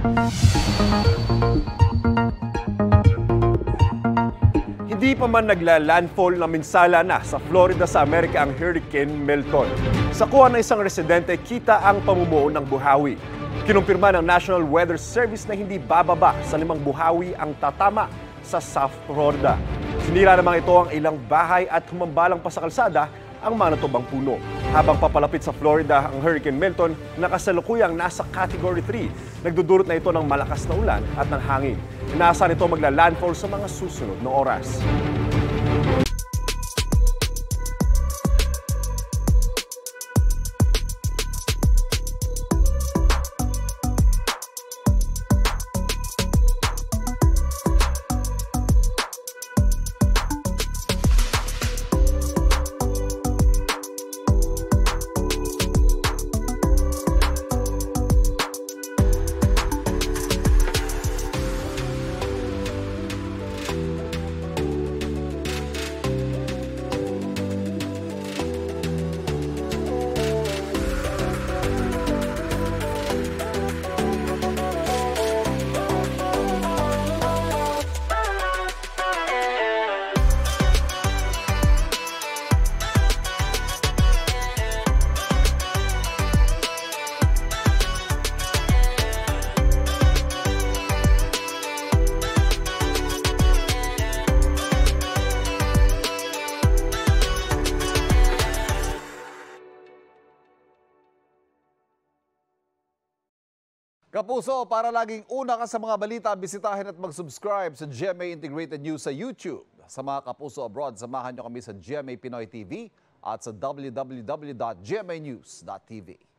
Hindi pa man nagla-landfall na minsala na sa Florida sa Amerika ang Hurricane Milton. Sa kuha ng isang residente, kita ang pamumuo ng buhawi. Kinumpirma ng National Weather Service na hindi bababa sa 5 buhawi ang tatama sa South Florida. Sinira naman ito ang ilang bahay at humambalang pa sa kalsada ang mga natubang puno. Habang papalapit sa Florida ang Hurricane Milton, nakasalukuyang nasa Category 3. Nagdudulot na ito ng malakas na ulan at ng hangin. Inaasahan ito magla-landfall sa mga susunod na oras. Kapuso, para laging una ka sa mga balita, bisitahin at mag-subscribe sa GMA Integrated News sa YouTube. Sa mga kapuso abroad, samahan nyo kami sa GMA Pinoy TV at sa www.gmanews.tv.